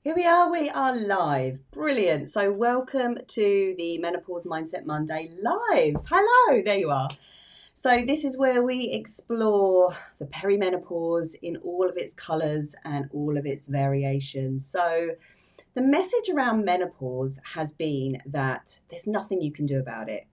Here we are live. Brilliant. So, welcome to the Menopause Mindset Monday live. Hello, there you are. So, this is where we explore the perimenopause in all of its colours and all of its variations. So, the message around menopause has been that there's nothing you can do about it.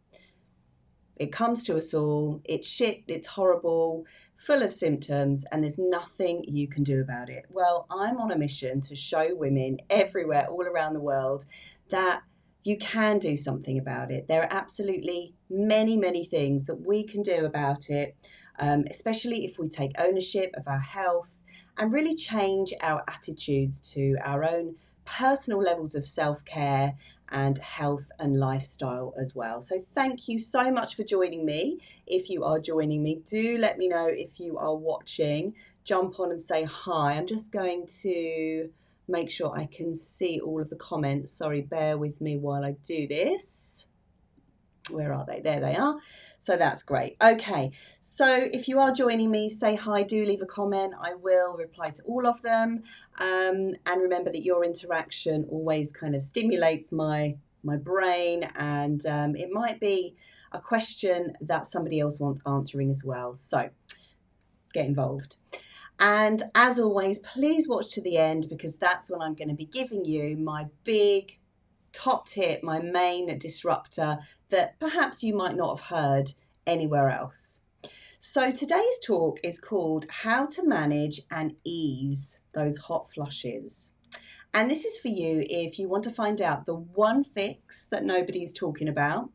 It comes to us all, it's shit, it's horrible, full of symptoms, and there's nothing you can do about it. Well, I'm on a mission to show women everywhere, all around the world, that you can do something about it. There are absolutely many things that we can do about it, especially if we take ownership of our health and really change our attitudes to our own personal levels of self-care and health and lifestyle as well. So thank you so much for joining me. If you are joining me, do let me know if you are watching. Jump on and say hi. I'm just going to make sure I can see all of the comments. Sorry, bear with me while I do this. Where are they? There they are. So that's great. Okay, so if you are joining me, say hi, do leave a comment. I will reply to all of them. And remember that your interaction always kind of stimulates my brain, and it might be a question that somebody else wants answering as well. So get involved. And as always, please watch to the end, because that's when I'm going to be giving you my big top tip, my main disruptor that perhaps you might not have heard anywhere else. So today's talk is called How to Manage and Ease Those Hot Flushes. And this is for you if you want to find out the one fix that nobody's talking about.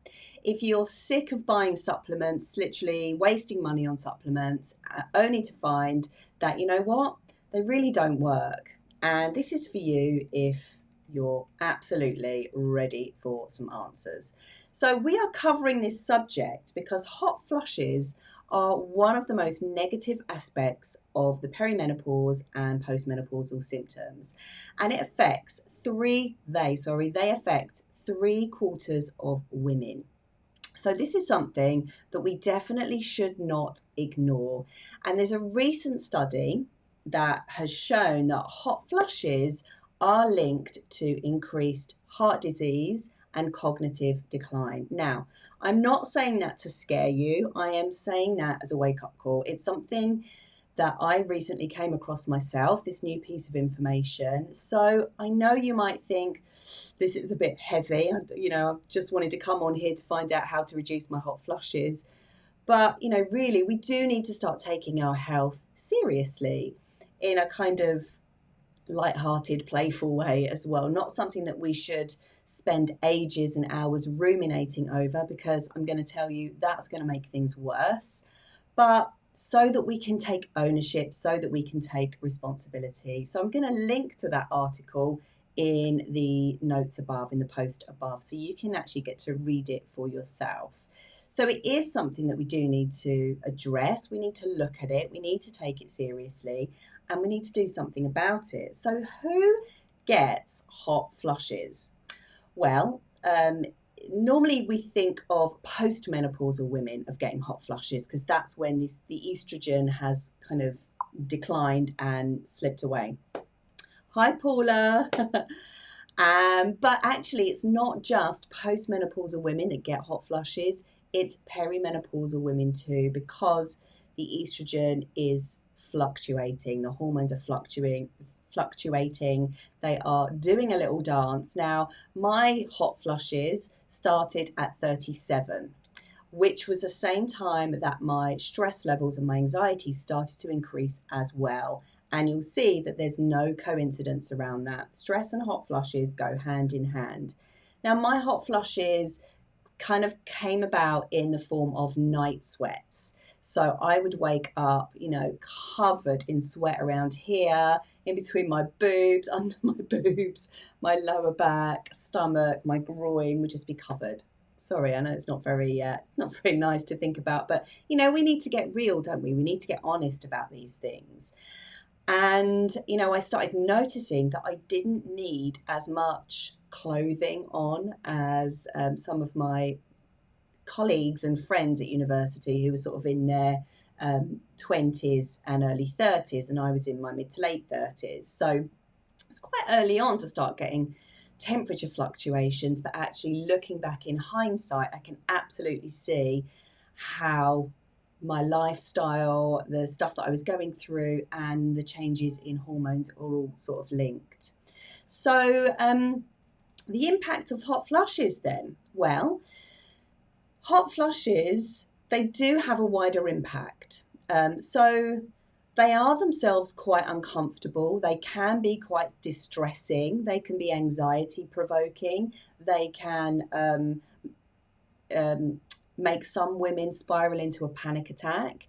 If you're sick of buying supplements, literally wasting money on supplements, only to find that, you know what, they really don't work. And this is for you if you're absolutely ready for some answers. So we are covering this subject because hot flushes are one of the most negative aspects of the perimenopause and postmenopausal symptoms, and it affects they affect 3/4 of women. So this is something that we definitely should not ignore. And there's a recent study that has shown that hot flushes are linked to increased heart disease and cognitive decline. Now, I'm not saying that to scare you. I am saying that as a wake-up call. It's something that I recently came across myself, this new piece of information. So I know you might think this is a bit heavy. I just wanted to come on here to find out how to reduce my hot flushes. But, really, we do need to start taking our health seriously in a kind of light-hearted, playful way as well. Not something that we should spend ages and hours ruminating over, because I'm going to tell you that's going to make things worse. But so that we can take ownership, so that we can take responsibility. So I'm going to link to that article in the notes above, in the post above, so you can actually get to read it for yourself. So it is something that we do need to address. We need to look at it. We need to take it seriously, and we need to do something about it. So who gets hot flushes? Well, normally we think of postmenopausal women of getting hot flushes, because that's when the estrogen has kind of declined and slipped away. Hi, Paula. But actually, it's not just postmenopausal women that get hot flushes. It's perimenopausal women too, because the estrogen is fluctuating. The hormones are fluctuating. They are doing a little dance. Now, my hot flushes started at 37, which was the same time that my stress levels and my anxiety started to increase as well. And you'll see that there's no coincidence around that. Stress and hot flushes go hand in hand. Now, my hot flushes kind of came about in the form of night sweats. So I would wake up, covered in sweat around here, in between my boobs, under my boobs, my lower back, stomach, my groin would just be covered. Sorry, I know it's not very nice to think about, but we need to get real, don't we? We need to get honest about these things. And I started noticing that I didn't need as much clothing on as some of my colleagues and friends at university who were sort of in their 20s and early 30s, and I was in my mid to late 30s. So it's quite early on to start getting temperature fluctuations, but actually looking back in hindsight, I can absolutely see how my lifestyle, the stuff that I was going through, and the changes in hormones are all sort of linked. So the impact of hot flushes then, well, hot flushes, they do have a wider impact. So they are themselves quite uncomfortable. They can be quite distressing. They can be anxiety provoking. They can make some women spiral into a panic attack.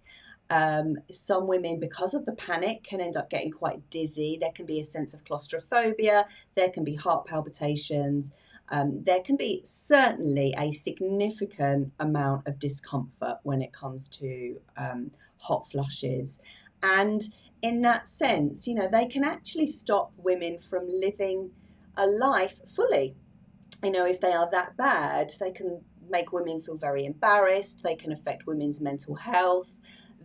Some women, because of the panic, can end up getting quite dizzy. There can be a sense of claustrophobia. There can be heart palpitations. There can be certainly a significant amount of discomfort when it comes to hot flushes. And in that sense, you know, they can actually stop women from living a life fully. You know, if they are that bad, they can make women feel very embarrassed. They can affect women's mental health.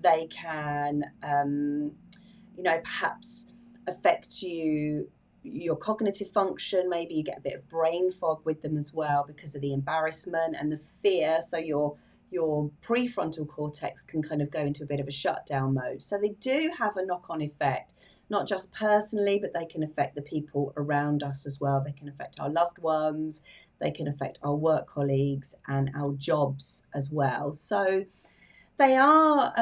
They can, you know, perhaps affect your cognitive function. Maybe you get a bit of brain fog with them as well because of the embarrassment and the fear. So your prefrontal cortex can kind of go into a bit of a shutdown mode. So they do have a knock-on effect, not just personally, but they can affect the people around us as well. They can affect our loved ones, they can affect our work colleagues and our jobs as well. So they are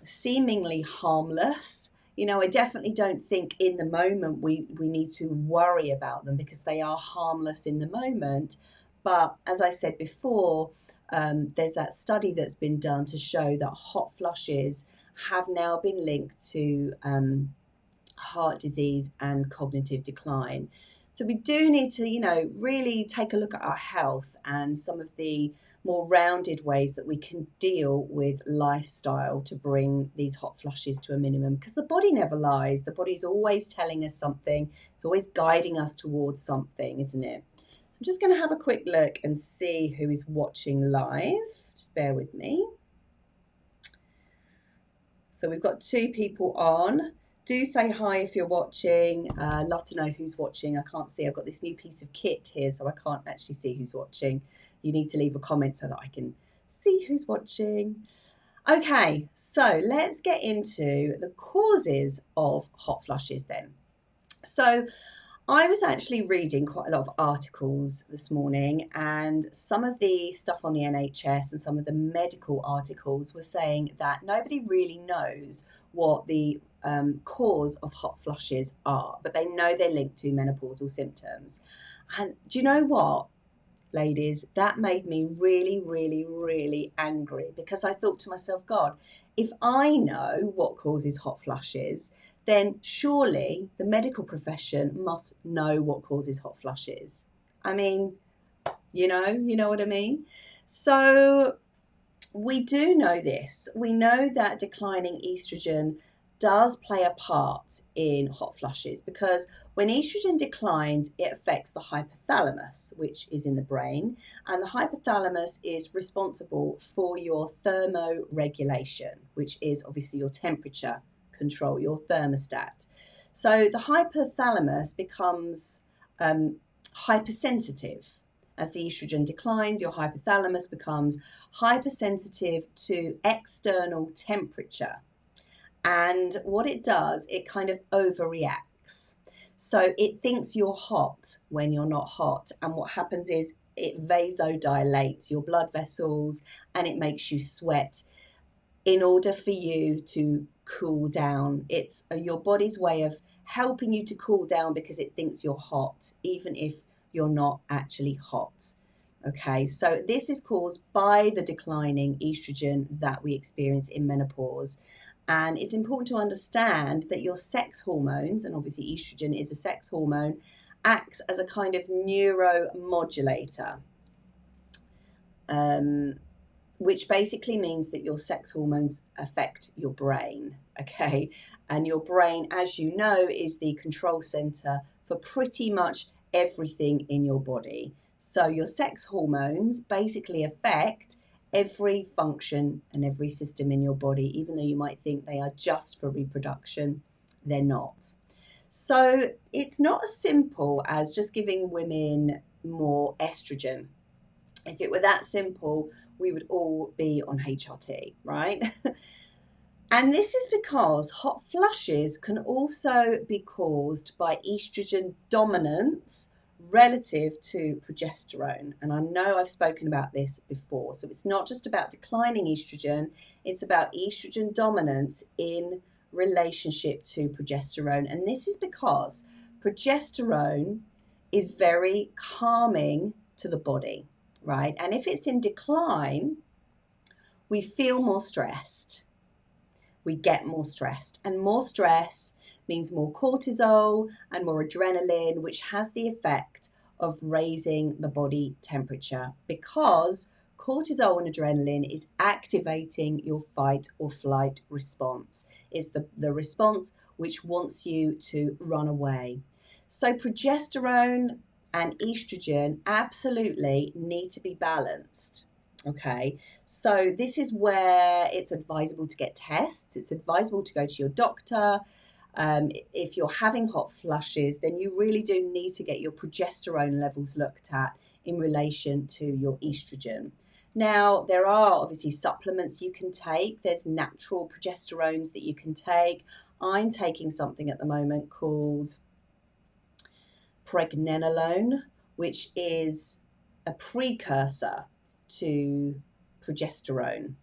seemingly harmless. You know, I definitely don't think in the moment we need to worry about them because they are harmless in the moment. But as I said before, there's that study that's been done to show that hot flushes have now been linked to heart disease and cognitive decline. So we do need to, you know, really take a look at our health and some of the more rounded ways that we can deal with lifestyle to bring these hot flushes to a minimum, because the body never lies. The body's always telling us something. It's always guiding us towards something, isn't it? So I'm just going to have a quick look and see who is watching live. Just bear with me. So we've got 2 people on. Do say hi if you're watching. Love to know who's watching. I can't see. I've got this new piece of kit here, so I can't actually see who's watching. You need to leave a comment so that I can see who's watching. Okay, so let's get into the causes of hot flushes then. So I was actually reading quite a lot of articles this morning, and some of the stuff on the NHS and some of the medical articles were saying that nobody really knows what the cause of hot flushes are, but they know they're linked to menopausal symptoms. And do you know what, ladies? That made me really, really, really angry, because I thought to myself, God, if I know what causes hot flushes, then surely the medical profession must know what causes hot flushes. I mean, you know what I mean? So we do know this. We know that declining estrogen does play a part in hot flushes, because when estrogen declines, it affects the hypothalamus, which is in the brain, and the hypothalamus is responsible for your thermoregulation, which is obviously your temperature control, your thermostat. So the hypothalamus becomes hypersensitive. As the estrogen declines, your hypothalamus becomes hypersensitive to external temperature. And what it does, it kind of overreacts. So it thinks you're hot when you're not hot. And what happens is it vasodilates your blood vessels and it makes you sweat in order for you to cool down. It's your body's way of helping you to cool down because it thinks you're hot, even if you're not actually hot. Okay, so this is caused by the declining estrogen that we experience in menopause. And it's important to understand that your sex hormones, and obviously estrogen is a sex hormone, acts as a kind of neuromodulator, which basically means that your sex hormones affect your brain, okay? And your brain, as you know, is the control center for pretty much everything in your body. So your sex hormones basically affect every function and every system in your body, even though you might think they are just for reproduction, they're not. So it's not as simple as just giving women more estrogen. If it were that simple, we would all be on HRT, right? And this is because hot flushes can also be caused by estrogen dominance relative to progesterone. And I know I've spoken about this before. So it's not just about declining estrogen, it's about estrogen dominance in relationship to progesterone. And this is because progesterone is very calming to the body, right? And if it's in decline, we feel more stressed, we get more stressed, and more stress means more cortisol and more adrenaline, which has the effect of raising the body temperature, because cortisol and adrenaline is activating your fight or flight response. It's the response which wants you to run away. So progesterone and estrogen absolutely need to be balanced. Okay, so this is where it's advisable to get tests. It's advisable to go to your doctor. If you're having hot flushes, then you really do need to get your progesterone levels looked at in relation to your estrogen. Now, there are obviously supplements you can take. There's natural progesterones that you can take. I'm taking something at the moment called pregnenolone, which is a precursor to progesterone,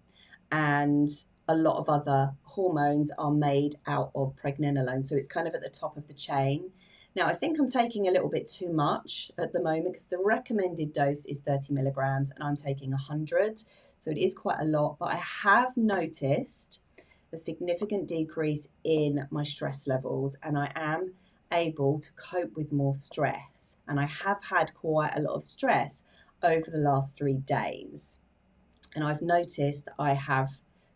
and a lot of other hormones are made out of pregnenolone, so it's kind of at the top of the chain. Now, I think I'm taking a little bit too much at the moment because the recommended dose is 30 milligrams and I'm taking 100, so it is quite a lot, but I have noticed a significant decrease in my stress levels, and I am able to cope with more stress, and I have had quite a lot of stress over the last 3 days, and I've noticed that I have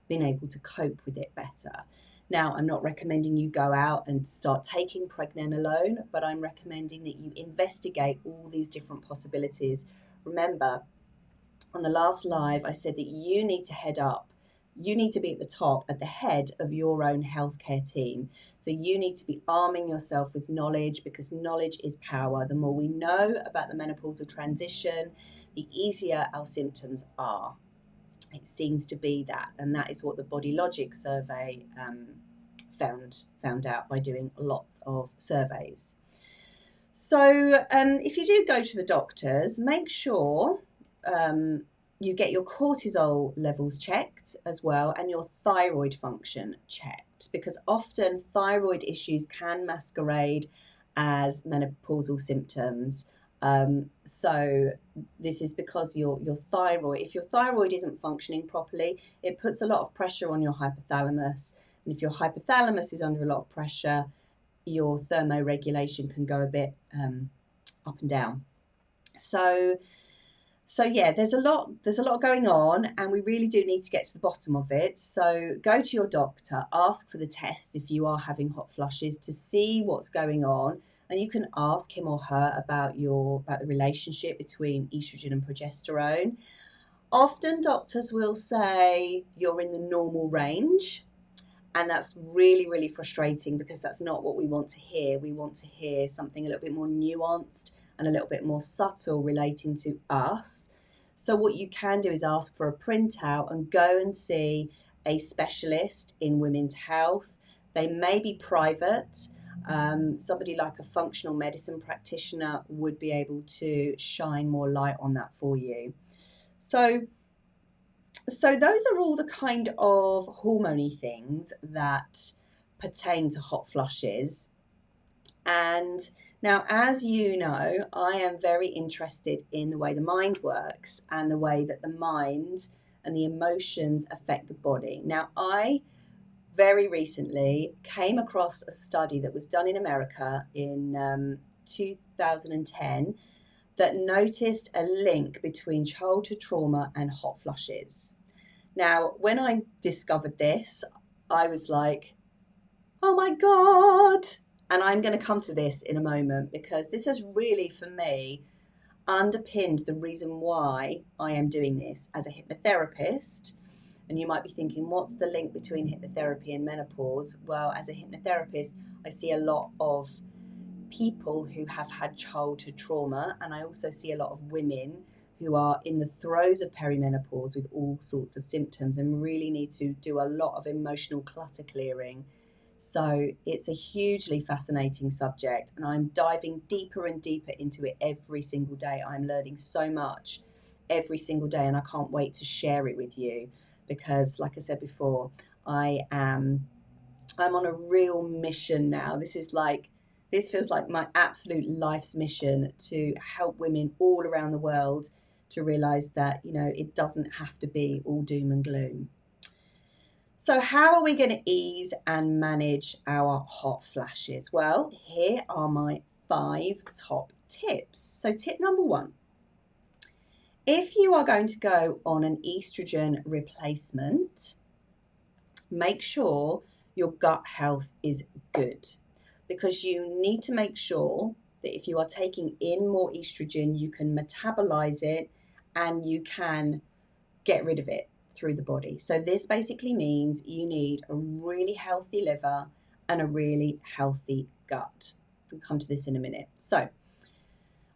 been able to cope with it better. Now, I'm not recommending you go out and start taking pregnenolone, but I'm recommending that you investigate all these different possibilities. Remember, on the last live, I said that you need to be at the top, at the head of your own healthcare team. So you need to be arming yourself with knowledge, because knowledge is power. The more we know about the menopausal transition, the easier our symptoms are. It seems to be that, and that is what the Body Logic survey found out by doing lots of surveys. So if you do go to the doctors, make sure you get your cortisol levels checked as well, and your thyroid function checked, because often thyroid issues can masquerade as menopausal symptoms. So this is because your thyroid, if your thyroid isn't functioning properly, it puts a lot of pressure on your hypothalamus, and if your hypothalamus is under a lot of pressure, your thermoregulation can go a bit up and down. So yeah, there's a lot going on, and we really do need to get to the bottom of it. So go to your doctor, ask for the tests if you are having hot flushes, to see what's going on, and you can ask him or her about the relationship between estrogen and progesterone. Often doctors will say you're in the normal range, and that's really, really frustrating, because that's not what we want to hear. We want to hear something a little bit more nuanced and a little bit more subtle relating to us. So what you can do is ask for a printout and go and see a specialist in women's health. They may be private. Somebody like a functional medicine practitioner would be able to shine more light on that for you. So those are all the kind of hormone things that pertain to hot flushes. And now, as you know, I am very interested in the way the mind works and the way that the mind and the emotions affect the body. Now, I very recently came across a study that was done in America in 2010 that noticed a link between childhood trauma and hot flushes. Now, when I discovered this, I was like, oh my God. And I'm going to come to this in a moment, because this has really, for me, underpinned the reason why I am doing this as a hypnotherapist. And you might be thinking, what's the link between hypnotherapy and menopause? Well, as a hypnotherapist, I see a lot of people who have had childhood trauma, and I also see a lot of women who are in the throes of perimenopause with all sorts of symptoms and really need to do a lot of emotional clutter clearing. So it's a hugely fascinating subject, and I'm diving deeper and deeper into it every single day. I'm learning so much every single day, and I can't wait to share it with you because, like I said before, I'm on a real mission now. This feels like my absolute life's mission to help women all around the world to realize that, it doesn't have to be all doom and gloom. So how are we going to ease and manage our hot flashes? Well, here are my 5 top tips. So tip number 1, if you are going to go on an estrogen replacement, make sure your gut health is good, because you need to make sure that if you are taking in more estrogen, you can metabolize it and you can get rid of it through the body. So this basically means you need a really healthy liver and a really healthy gut. We'll come to this in a minute. So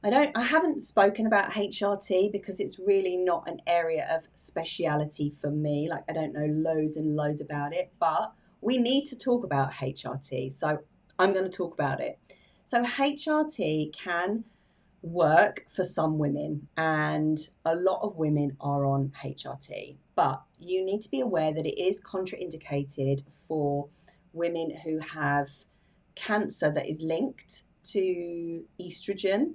I haven't spoken about HRT because it's really not an area of speciality for me. Like, I don't know loads and loads about it, but we need to talk about HRT. So I'm going to talk about it. So HRT can work for some women, and a lot of women are on HRT, but you need to be aware that it is contraindicated for women who have cancer that is linked to estrogen.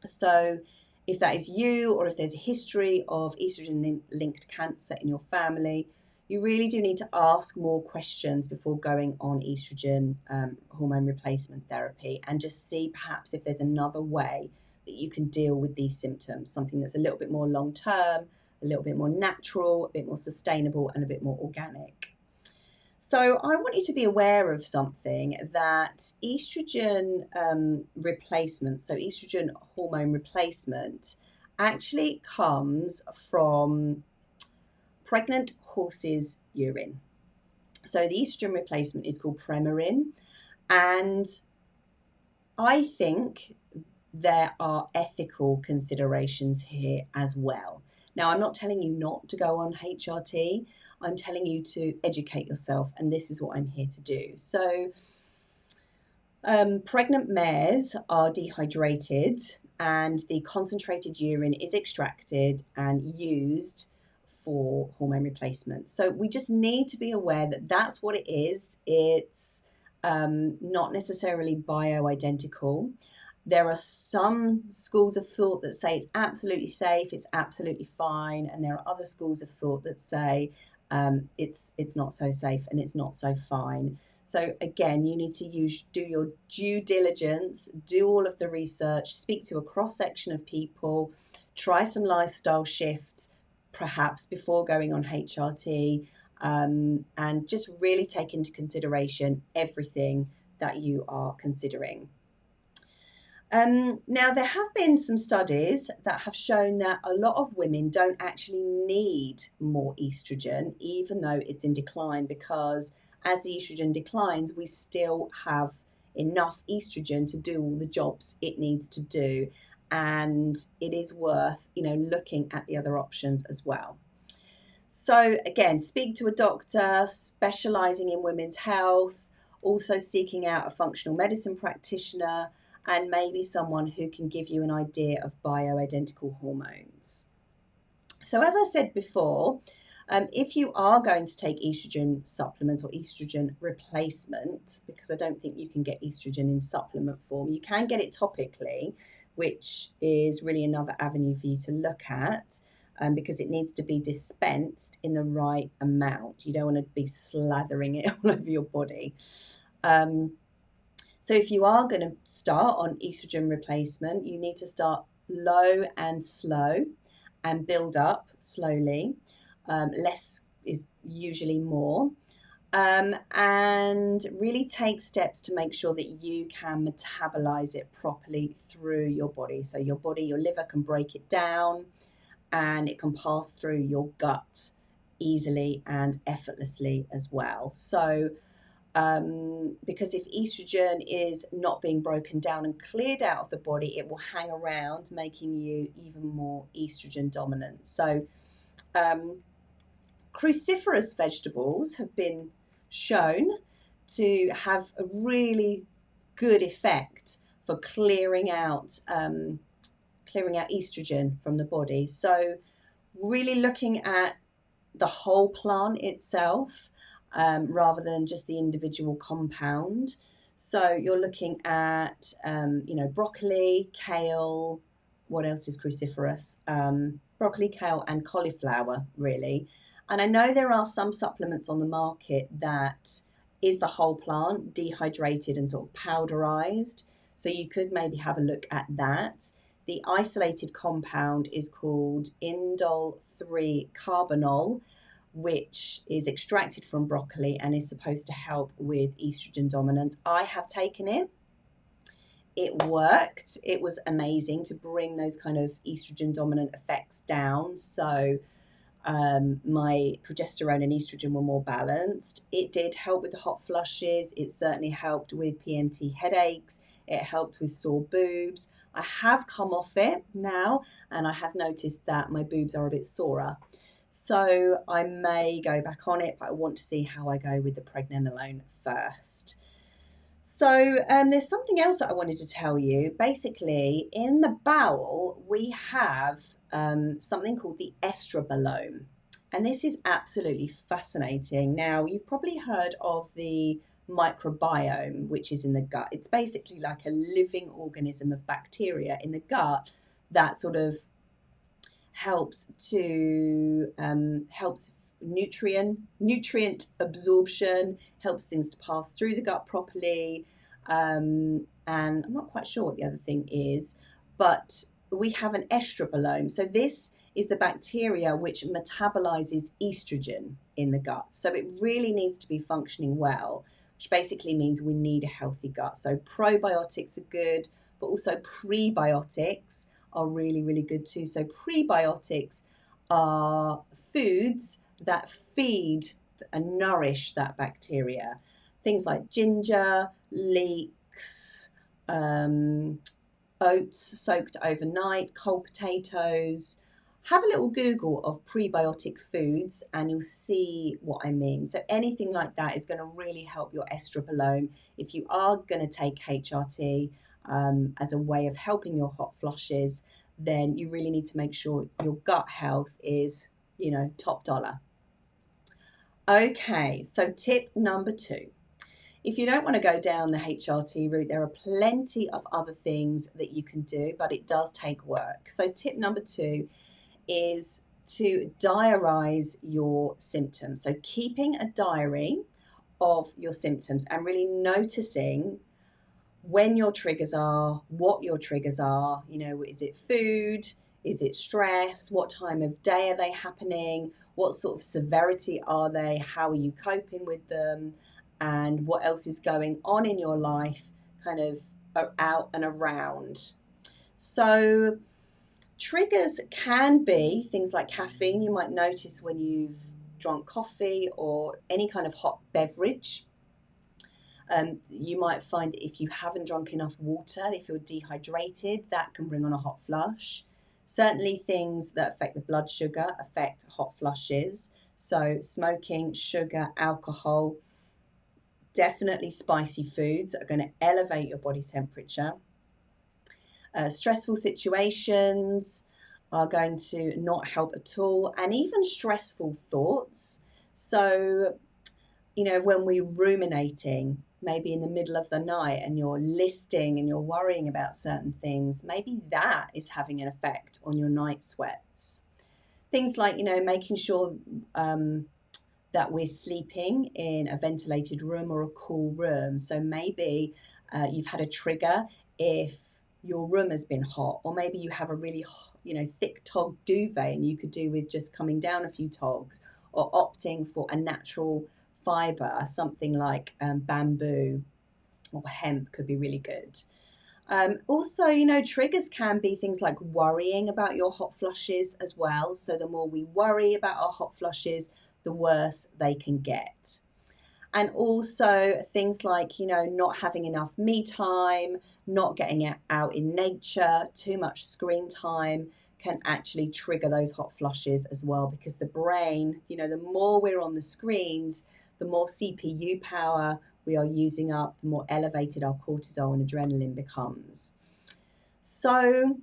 So if that is you, or if there's a history of estrogen linked cancer in your family, you really do need to ask more questions before going on estrogen hormone replacement therapy, and just see perhaps if there's another way that you can deal with these symptoms, something that's a little bit more long term, a little bit more natural, a bit more sustainable, and a bit more organic. So I want you to be aware of something, that estrogen replacement, so estrogen hormone replacement, actually comes from pregnant horses' urine. So the estrogen replacement is called Premarin, and I think there are ethical considerations here as well. Now, I'm not telling you not to go on HRT. I'm telling you to educate yourself, and this is what I'm here to do. So pregnant mares are dehydrated, and the concentrated urine is extracted and used for hormone replacement. So we just need to be aware that that's what it is. It's not necessarily bioidentical. There are some schools of thought that say it's absolutely safe, it's absolutely fine, and there are other schools of thought that say it's not so safe and it's not so fine. So again, you need to do your due diligence, do all of the research, speak to a cross section of people, try some lifestyle shifts, perhaps before going on HRT, and just really take into consideration everything that you are considering. Now, there have been some studies that have shown that a lot of women don't actually need more estrogen, even though it's in decline, because as the estrogen declines, we still have enough estrogen to do all the jobs it needs to do. And it is worth, looking at the other options as well. So again, speak to a doctor specializing in women's health, also seeking out a functional medicine practitioner, and maybe someone who can give you an idea of bioidentical hormones. So as I said before, if you are going to take estrogen supplements or estrogen replacement, because I don't think you can get estrogen in supplement form, you can get it topically, which is really another avenue for you to look at, because it needs to be dispensed in the right amount. You don't want to be slathering it all over your body. So if you are going to start on estrogen replacement, you need to start low and slow and build up slowly. Less is usually more. And really take steps to make sure that you can metabolize it properly through your body. So your liver can break it down, and it can pass through your gut easily and effortlessly as well. So because if estrogen is not being broken down and cleared out of the body, it will hang around, making you even more estrogen dominant. So cruciferous vegetables have been shown to have a really good effect for clearing out estrogen from the body. So really looking at the whole plant itself, rather than just the individual compound. So you're looking at broccoli, kale. What else is cruciferous? Broccoli, kale, and cauliflower, really. And I know there are some supplements on the market that is the whole plant dehydrated and sort of powderized. So you could maybe have a look at that. The isolated compound is called indole 3 carbinol, which is extracted from broccoli and is supposed to help with estrogen dominance. I have taken it. It worked. It was amazing to bring those kind of estrogen dominant effects down. So my progesterone and estrogen were more balanced. It did help with the hot flushes. It certainly helped with PMT headaches. It helped with sore boobs. I have come off it now, and I have noticed that my boobs are a bit sorer. So I may go back on it, but I want to see how I go with the pregnenolone first. So there's something else that I wanted to tell you. Basically, in the bowel, we have something called the estrobolome. And this is absolutely fascinating. Now, you've probably heard of the microbiome, which is in the gut. It's basically like a living organism of bacteria in the gut that sort of helps nutrient absorption, helps things to pass through the gut properly, and I'm not quite sure what the other thing is, but we have an estrobolome. So this is the bacteria which metabolizes estrogen in the gut. So it really needs to be functioning well, which basically means we need a healthy gut. So probiotics are good, but also prebiotics are really, really good too. So prebiotics are foods that feed and nourish that bacteria. Things like ginger, leeks, oats soaked overnight, cold potatoes. Have a little Google of prebiotic foods and you'll see what I mean. So anything like that is going to really help your estrobolome. If you are going to take HRT as a way of helping your hot flushes, then you really need to make sure your gut health is, top dollar. Okay, so tip number 2. If you don't want to go down the HRT route, there are plenty of other things that you can do, but it does take work. So tip number 2 is to diarize your symptoms. So keeping a diary of your symptoms and really noticing when your triggers are, what your triggers are. Is it food? Is it stress? What time of day are they happening? What sort of severity are they? How are you coping with them? And what else is going on in your life kind of out and around? So triggers can be things like caffeine. You might notice when you've drunk coffee or any kind of hot beverage. You might find that if you haven't drunk enough water, if you're dehydrated, that can bring on a hot flush. Certainly things that affect the blood sugar affect hot flushes. So smoking, sugar, alcohol, definitely spicy foods are going to elevate your body temperature. Stressful situations are going to not help at all, and even stressful thoughts. So, when we're ruminating, maybe in the middle of the night, and you're listing and you're worrying about certain things, maybe that is having an effect on your night sweats. Things like, making sure that we're sleeping in a ventilated room or a cool room. So maybe you've had a trigger if your room has been hot, or maybe you have a really, thick tog duvet and you could do with just coming down a few togs, or opting for a natural fiber, something like bamboo or hemp could be really good. Also, triggers can be things like worrying about your hot flushes as well. So the more we worry about our hot flushes, the worse they can get. And also things like, you know, not having enough me time, not getting out in nature, too much screen time can actually trigger those hot flushes as well, because the brain, you know, the more we're on the screens, the more CPU power we are using up, the more elevated our cortisol and adrenaline becomes. So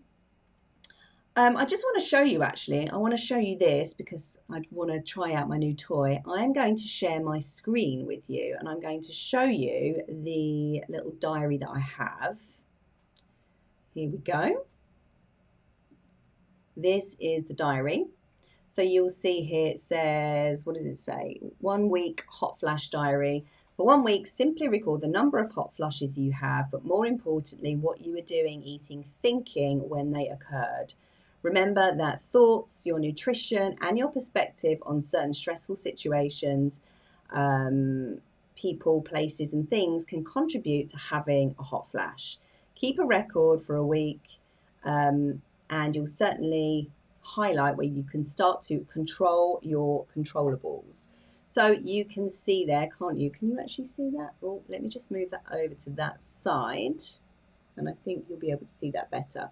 I just want to show you, actually, I want to show you this because I want to try out my new toy. I'm going to share my screen with you, and I'm going to show you the little diary that I have. Here we go. This is the diary. So you'll see here it says, what does it say? 1 week hot flash diary. For 1 week, simply record the number of hot flushes you have, but more importantly, what you were doing, eating, thinking when they occurred. Remember that thoughts, your nutrition, and your perspective on certain stressful situations, people, places, and things can contribute to having a hot flash. Keep a record for a week, and you'll certainly highlight where you can start to control your controllables. So you can see there, can't you? Can you actually see that? Oh, let me just move that over to that side, and I think you'll be able to see that better.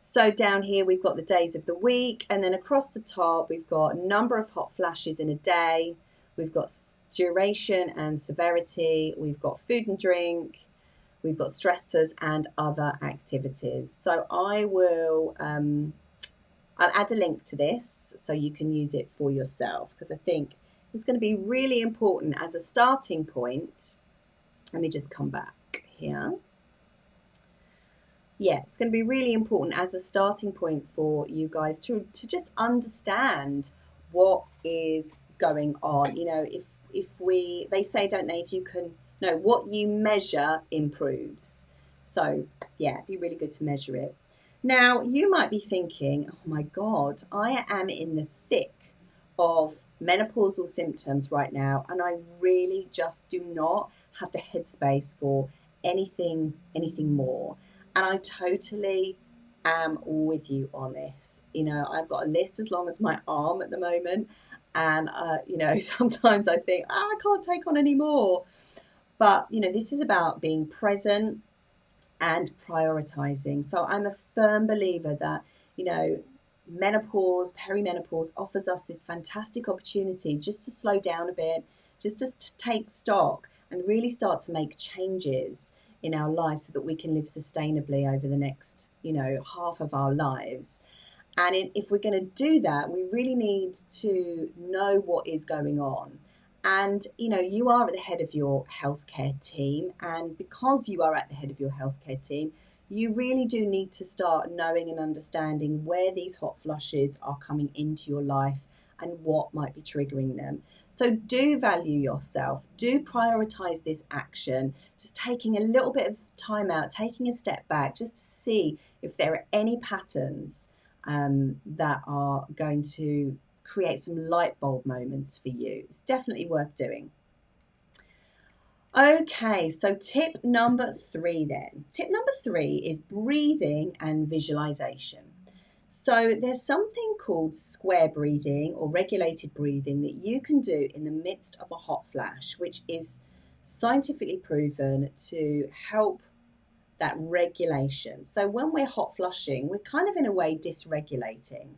So down here we've got the days of the week, and then across the top we've got a number of hot flashes in a day. We've got duration and severity. We've got food and drink. We've got stressors and other activities. So I will I'll add a link to this so you can use it for yourself, because I think it's going to be really important as a starting point. Let me just come back here. Yeah, it's going to be really important as a starting point for you guys to just understand what is going on. You know, they say, don't they, if you can know what you measure improves. So yeah, it'd be really good to measure it. Now, you might be thinking, oh my God, I am in the thick of menopausal symptoms right now, and I really just do not have the headspace for anything more. And I totally am with you on this. You know, I've got a list as long as my arm at the moment. And, you know, sometimes I think, I can't take on any more. But, you know, this is about being present and prioritizing. So I'm a firm believer that, you know, menopause, perimenopause offers us this fantastic opportunity just to slow down a bit, just to take stock and really start to make changes in our lives so that we can live sustainably over the next, you know, half of our lives. And if we're going to do that, we really need to know what is going on. And, you know, you are at the head of your healthcare team. And because you are at the head of your healthcare team, you really do need to start knowing and understanding where these hot flushes are coming into your life and what might be triggering them. So do value yourself, do prioritize this action, just taking a little bit of time out, taking a step back, just to see if there are any patterns that are going to create some light bulb moments for you. It's definitely worth doing. Okay, so tip number 3 then. Tip number 3 is breathing and visualization. So there's something called square breathing or regulated breathing that you can do in the midst of a hot flash, which is scientifically proven to help that regulation. So when we're hot flushing, we're kind of in a way dysregulating.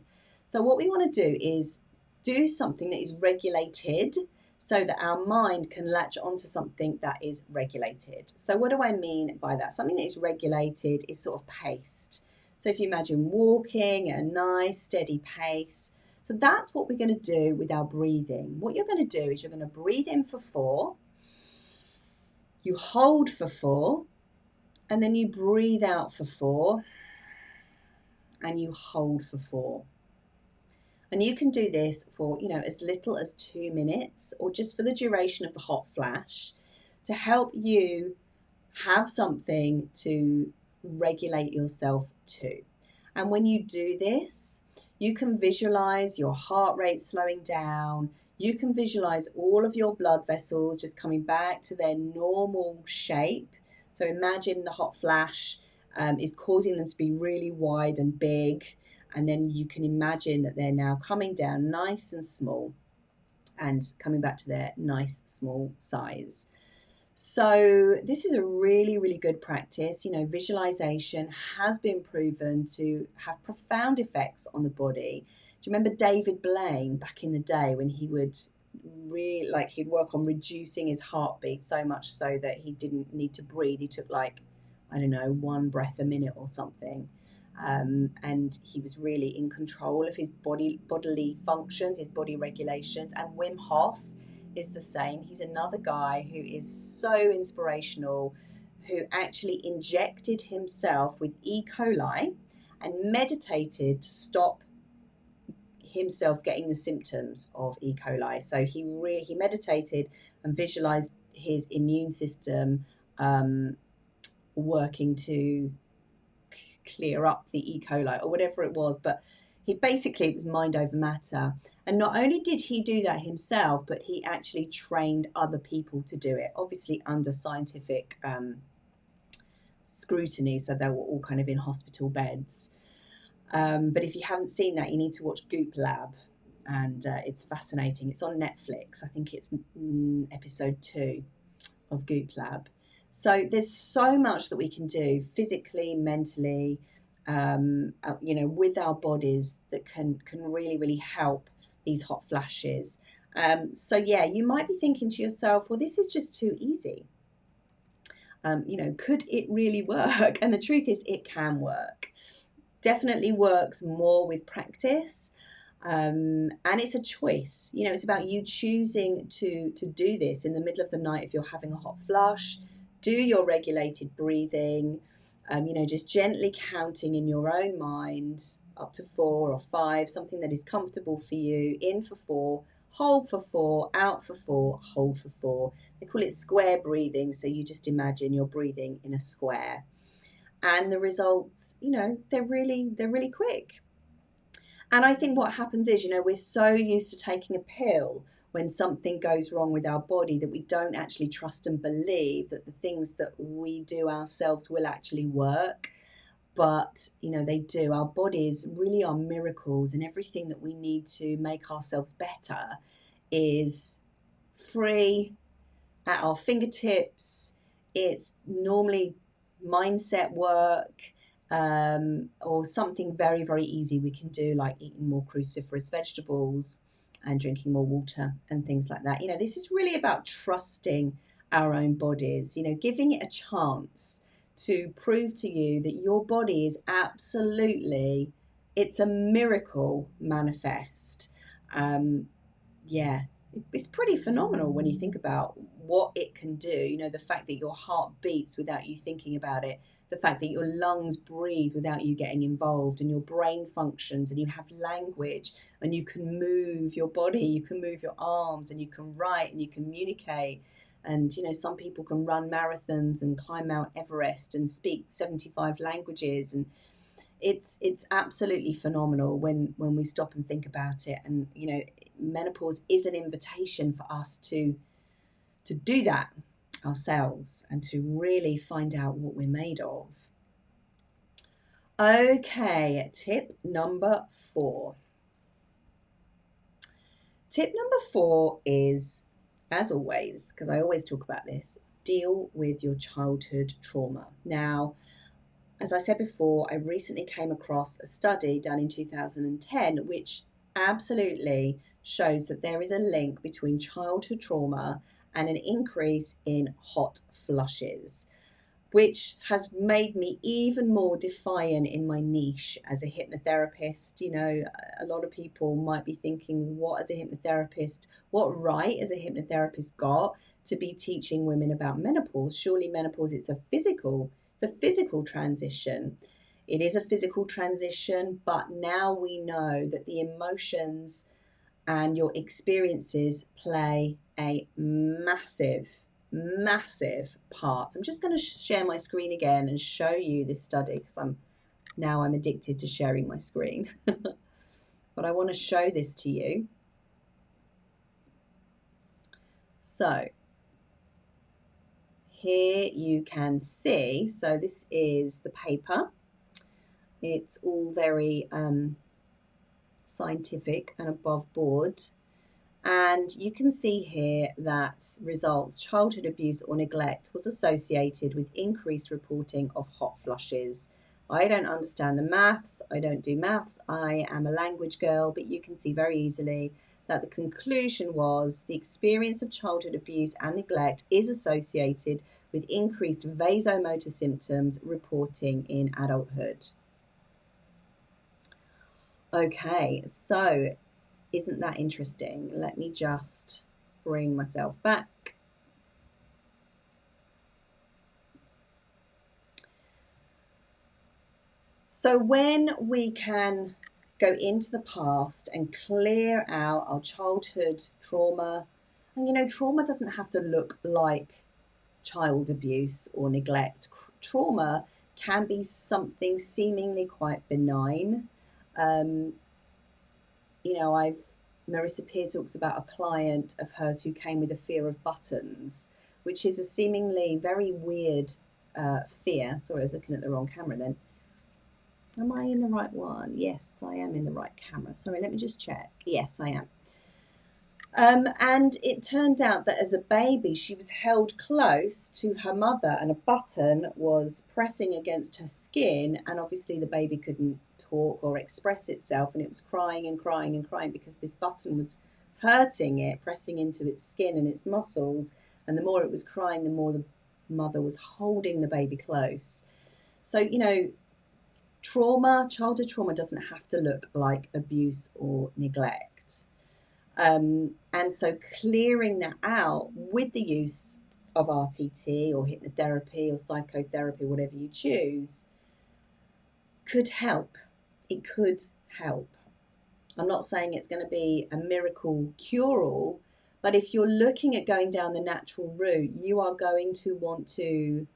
So what we want to do is do something that is regulated so that our mind can latch onto something that is regulated. So what do I mean by that? Something that is regulated is sort of paced. So if you imagine walking at a nice steady pace, so that's what we're going to do with our breathing. What you're going to do is you're going to breathe in for 4, you hold for 4, and then you breathe out for 4, and you hold for 4. And you can do this for, you know, as little as 2 minutes or just for the duration of the hot flash to help you have something to regulate yourself to. And when you do this, you can visualize your heart rate slowing down. You can visualize all of your blood vessels just coming back to their normal shape. So imagine the hot flash is causing them to be really wide and big. And then you can imagine that they're now coming down nice and small. and coming back to their nice small size. So this is a really, really good practice. You know, visualization has been proven to have profound effects on the body. Do you remember David Blaine back in the day when he would really, like, he'd work on reducing his heartbeat so much so that he didn't need to breathe. He took, like, I don't know, 1 breath a minute or something. And he was really in control of his bodily functions, his body regulations. And Wim Hof is the same. He's another guy who is so inspirational, who actually injected himself with E. coli and meditated to stop himself getting the symptoms of E. coli. So he meditated and visualized his immune system working to clear up the E. coli or whatever it was, but it was mind over matter. And not only did he do that himself, but he actually trained other people to do it, obviously under scientific scrutiny. So they were all kind of in hospital beds. But if you haven't seen that, you need to watch Goop Lab, and it's fascinating. It's on Netflix. I think it's episode 2 of Goop Lab. So there's so much that we can do physically, mentally, you know, with our bodies that can really, really help these hot flashes. So yeah, you might be thinking to yourself, well, this is just too easy. You know, could it really work? And the truth is, it can work. Definitely works more with practice. And it's a choice. You know, it's about you choosing to do this in the middle of the night if you're having a hot flush. Do your regulated breathing, you know, just gently counting in your own mind up to 4 or 5, something that is comfortable for you. In for 4, hold for 4, out for 4, hold for 4. They call it square breathing. So you just imagine you're breathing in a square. And the results, you know, they're really quick. And I think what happens is, you know, we're so used to taking a pill when something goes wrong with our body that we don't actually trust and believe that the things that we do ourselves will actually work. But, you know, they do. Our bodies really are miracles, and everything that we need to make ourselves better is free at our fingertips. It's normally mindset work, or something very, very easy we can do, like eating more cruciferous vegetables and drinking more water and things like that. You know, this is really about trusting our own bodies, you know, giving it a chance to prove to you that your body is absolutely, it's a miracle manifest. Yeah, it's pretty phenomenal when you think about what it can do. You know, the fact that your heart beats without you thinking about it, the fact that your lungs breathe without you getting involved, and your brain functions, and you have language, and you can move your body, you can move your arms, and you can write, and you communicate. And, you know, some people can run marathons and climb Mount Everest and speak 75 languages. And it's absolutely phenomenal when we stop and think about it. And, you know, menopause is an invitation for us to do that ourselves and to really find out what we're made of. Okay, tip number 4. Tip number 4 is, as always, because I always talk about this, deal with your childhood trauma. Now, as I said before, I recently came across a study done in 2010 which absolutely shows that there is a link between childhood trauma and an increase in hot flushes, which has made me even more defiant in my niche as a hypnotherapist. You know, a lot of people might be thinking, what as a hypnotherapist, what right as a hypnotherapist got to be teaching women about menopause? Surely menopause, it's a physical transition. It is a physical transition, but now we know that the emotions and your experiences play a massive part. So I'm just going to share my screen again and show you this study, because I'm addicted to sharing my screen. But I want to show this to you. So here you can see, so this is the paper. It's all very scientific and above board. And you can see here that results childhood abuse or neglect was associated with increased reporting of hot flushes. I don't understand the maths. I don't do maths. I am a language girl, but you can see very easily that the conclusion was the experience of childhood abuse and neglect is associated with increased vasomotor symptoms reporting in adulthood. Okay, so isn't that interesting? Let me just bring myself back. So when we can go into the past and clear out our childhood trauma, and you know, trauma doesn't have to look like child abuse or neglect. Trauma can be something seemingly quite benign. You know, Marissa Peer talks about a client of hers who came with a fear of buttons, which is a seemingly very weird fear. Sorry, I was looking at the wrong camera then. Am I in the right one? Yes, I am in the right camera. Sorry, let me just check. Yes, I am. And it turned out that as a baby, she was held close to her mother and a button was pressing against her skin. And obviously the baby couldn't talk or express itself. And it was crying and crying and crying because this button was hurting it, pressing into its skin and its muscles. And the more it was crying, the more the mother was holding the baby close. So, you know, trauma, childhood trauma doesn't have to look like abuse or neglect. And so clearing that out with the use of RTT or hypnotherapy or psychotherapy, whatever you choose, could help. It could help. I'm not saying it's going to be a miracle cure-all, but if you're looking at going down the natural route, you are going to want to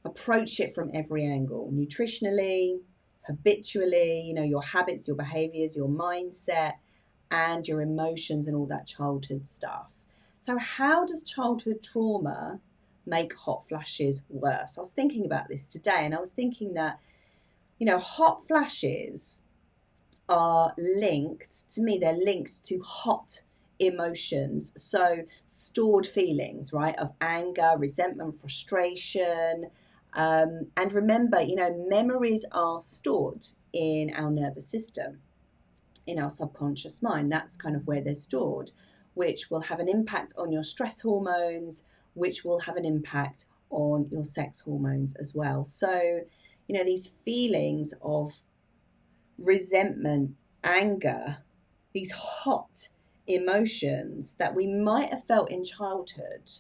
approach it from every angle, nutritionally, habitually, you know, your habits, your behaviors, your mindset, and your emotions and all that childhood stuff. So how does childhood trauma make hot flashes worse? I was thinking about this today, and I was thinking that, you know, hot flashes are linked, to me, they're linked to hot emotions. So stored feelings, right, of anger, resentment, frustration. And remember, you know, memories are stored in our nervous system, in our subconscious mind. That's kind of where they're stored, which will have an impact on your stress hormones, which will have an impact on your sex hormones as well. So, you know, these feelings of resentment, anger, these hot emotions that we might have felt in childhood,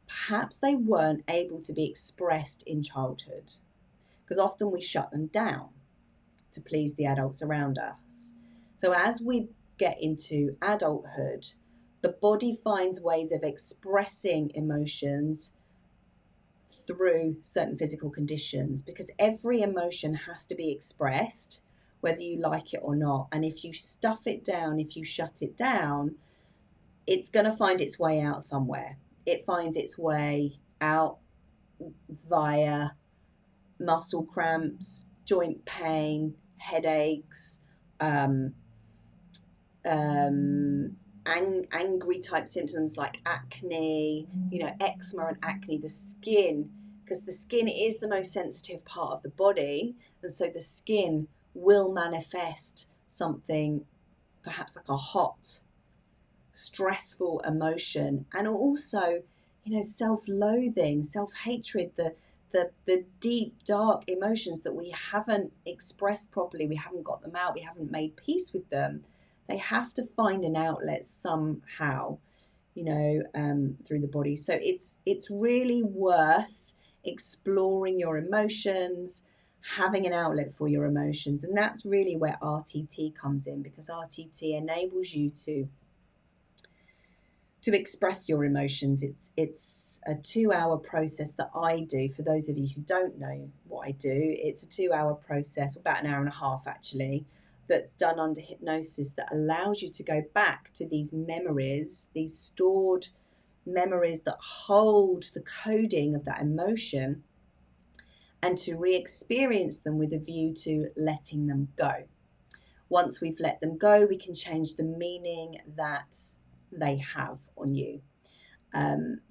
perhaps they weren't able to be expressed in childhood because often we shut them down to please the adults around us. So as we get into adulthood, the body finds ways of expressing emotions through certain physical conditions because every emotion has to be expressed whether you like it or not. And if you stuff it down, if you shut it down, it's going to find its way out somewhere. It finds its way out via muscle cramps, joint pain, headaches, angry type symptoms like acne, you know, eczema and acne, the skin, because the skin is the most sensitive part of the body, and so the skin will manifest something perhaps like a hot, stressful emotion, and also, you know, self-loathing, self-hatred, the deep dark emotions that we haven't expressed properly, we haven't got them out, we haven't made peace with them. They have to find an outlet somehow, you know, through the body. So it's really worth exploring your emotions, having an outlet for your emotions, and that's really where RTT comes in, because RTT enables you to express your emotions. It's a 2-hour process that I do. For those of you who don't know what I do, it's a 2-hour process, about an hour and a half actually, that's done under hypnosis that allows you to go back to these memories, these stored memories that hold the coding of that emotion, and to re-experience them with a view to letting them go. Once we've let them go, we can change the meaning that they have on you.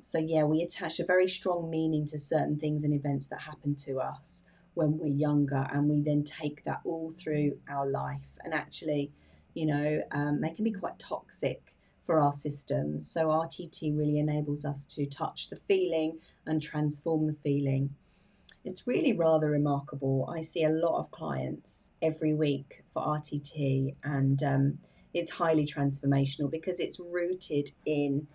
So yeah, we attach a very strong meaning to certain things and events that happen to us when we're younger, and we then take that all through our life. And actually, you know, they can be quite toxic for our systems. So RTT really enables us to touch the feeling and transform the feeling. It's really rather remarkable. I see a lot of clients every week for RTT, and it's highly transformational because it's rooted in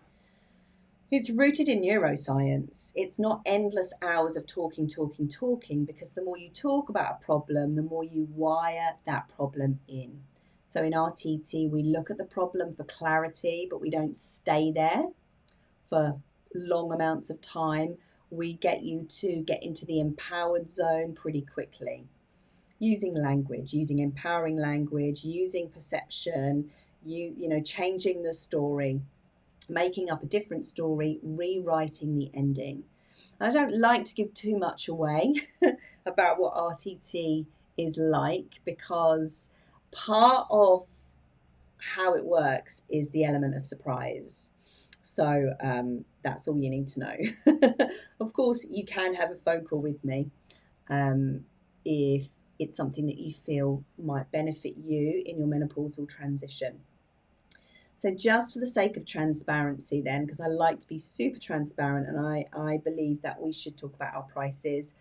neuroscience. It's not endless hours of talking, because the more you talk about a problem, the more you wire that problem in. So in RTT, we look at the problem for clarity, but we don't stay there for long amounts of time. We get you to get into the empowered zone pretty quickly. Using language, using empowering language, using perception, changing the story, making up a different story, rewriting the ending. I don't like to give too much away about what RTT is like, because part of how it works is the element of surprise. So that's all you need to know. Of course, you can have a phone call with me if it's something that you feel might benefit you in your menopausal transition. So just for the sake of transparency then, because I like to be super transparent, and I believe that we should talk about our prices,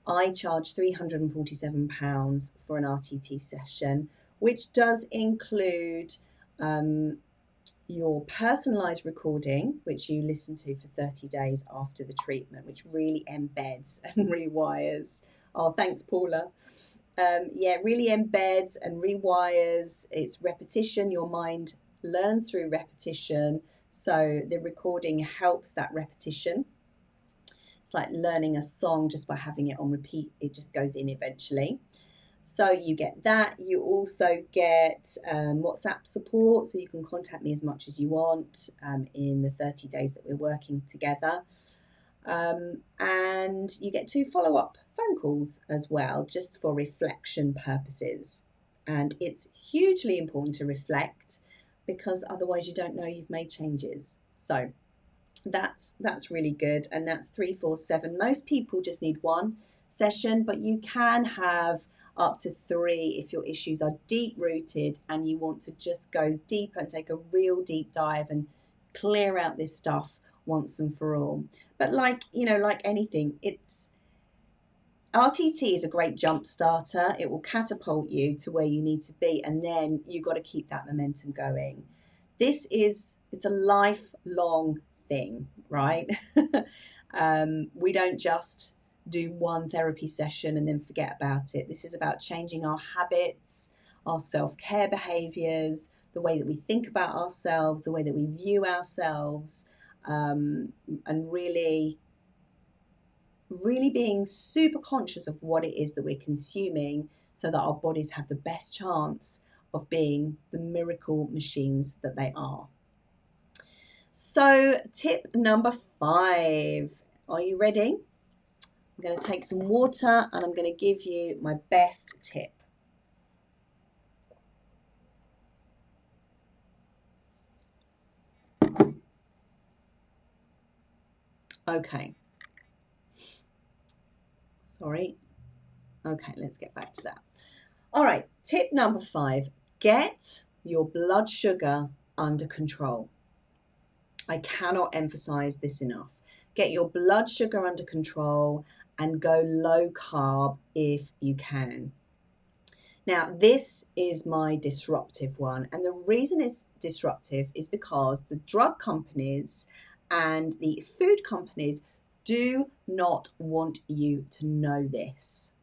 I charge £347 for an RTT session, which does include your personalised recording, which you listen to for 30 days after the treatment, which really embeds and rewires. Oh, thanks, Paula. Yeah, really embeds and rewires. It's repetition. Your mind learns through repetition. So the recording helps that repetition. It's like learning a song just by having it on repeat. It just goes in eventually. So you get that. You also get WhatsApp support, so you can contact me as much as you want in the 30 days that we're working together. And you get 2 follow-up phone calls as well, just for reflection purposes. And it's hugely important to reflect, because otherwise you don't know you've made changes. So that's really good, and that's 347. Most people just need 1 session, but you can have up to 3 if your issues are deep rooted and you want to just go deeper and take a real deep dive and clear out this stuff once and for all. But like anything, it's RTT is a great jump starter. It will catapult you to where you need to be, and then you've got to keep that momentum going. It's a lifelong thing, right? We don't just do 1 therapy session and then forget about it. This is about changing our habits, our self-care behaviors, the way that we think about ourselves, the way that we view ourselves, and really being super conscious of what it is that we're consuming, so that our bodies have the best chance of being the miracle machines that they are. So tip number 5, are you ready? I'm going to take some water and I'm going to give you my best tip. Okay. Sorry. Okay, let's get back to that. All right, tip number 5, get your blood sugar under control. I cannot emphasize this enough. Get your blood sugar under control and go low carb if you can. Now, this is my disruptive one. And the reason it's disruptive is because the drug companies and the food companies do not want you to know this.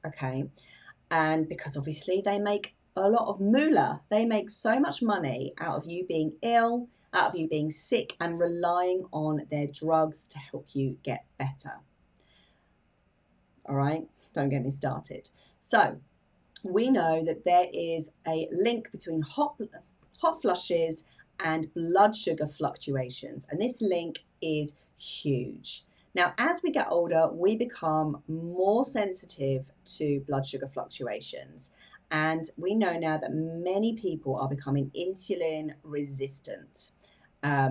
Okay. And because obviously they make a lot of moolah. They make so much money out of you being ill, out of you being sick, and relying on their drugs to help you get better. All right, don't get me started. So we know that there is a link between hot flushes and blood sugar fluctuations, and this link is huge. Now, as we get older, we become more sensitive to blood sugar fluctuations. And we know now that many people are becoming insulin resistant,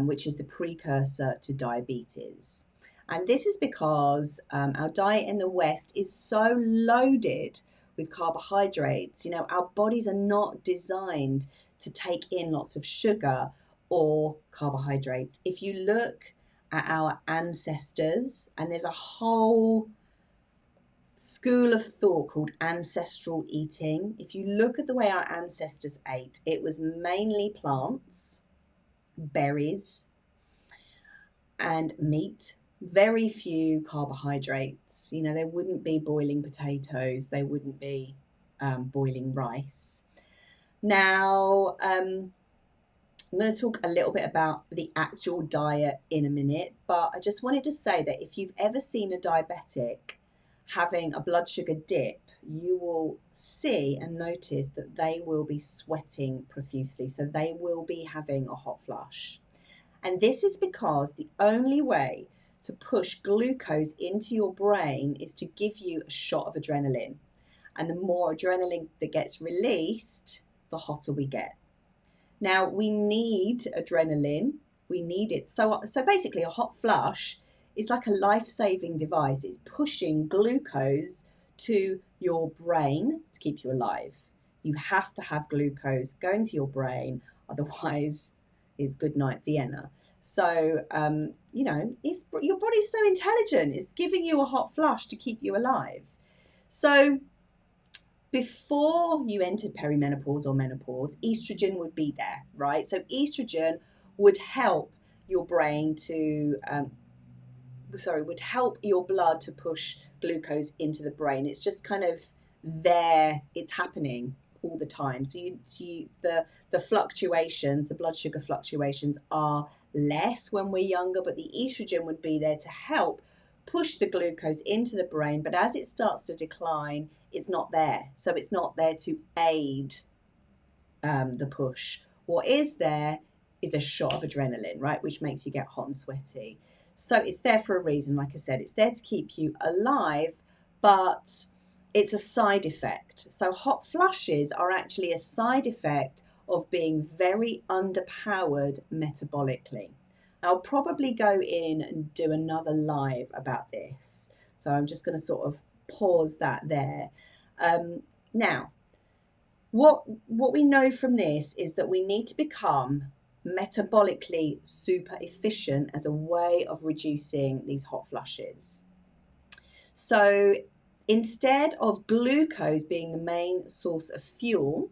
which is the precursor to diabetes. And this is because our diet in the West is so loaded with carbohydrates. You know, our bodies are not designed to take in lots of sugar or carbohydrates. If you look at our ancestors, and there's a whole school of thought called ancestral eating. If you look at the way our ancestors ate, it was mainly plants, berries, and meat. Very few carbohydrates. You know, there wouldn't be boiling potatoes, they wouldn't be boiling rice. Now, I'm going to talk a little bit about the actual diet in a minute, but I just wanted to say that if you've ever seen a diabetic having a blood sugar dip, you will see and notice that they will be sweating profusely. So they will be having a hot flush. And this is because the only way to push glucose into your brain is to give you a shot of adrenaline. And the more adrenaline that gets released, the hotter we get. Now, we need adrenaline. We need it. So basically, a hot flush is like a life-saving device. It's pushing glucose to your brain to keep you alive. You have to have glucose going to your brain, otherwise it's good night Vienna. So, you know, your body's so intelligent. It's giving you a hot flush to keep you alive. So before you entered perimenopause or menopause, estrogen would be there, right? So estrogen would help your brain to, would help your blood to push glucose into the brain. It's just kind of there, it's happening all the time. So the fluctuations, the blood sugar fluctuations are less when we're younger, but the estrogen would be there to help push the glucose into the brain. But as it starts to decline, it's not there. So it's not there to aid the push. What is there is a shot of adrenaline, right, which makes you get hot and sweaty. So it's there for a reason. Like I said, it's there to keep you alive, but it's a side effect. So hot flushes are actually a side effect of being very underpowered metabolically. I'll probably go in and do another live about this. So I'm just going to sort of pause that there. Now, what we know from this is that we need to become metabolically super efficient as a way of reducing these hot flushes. So instead of glucose being the main source of fuel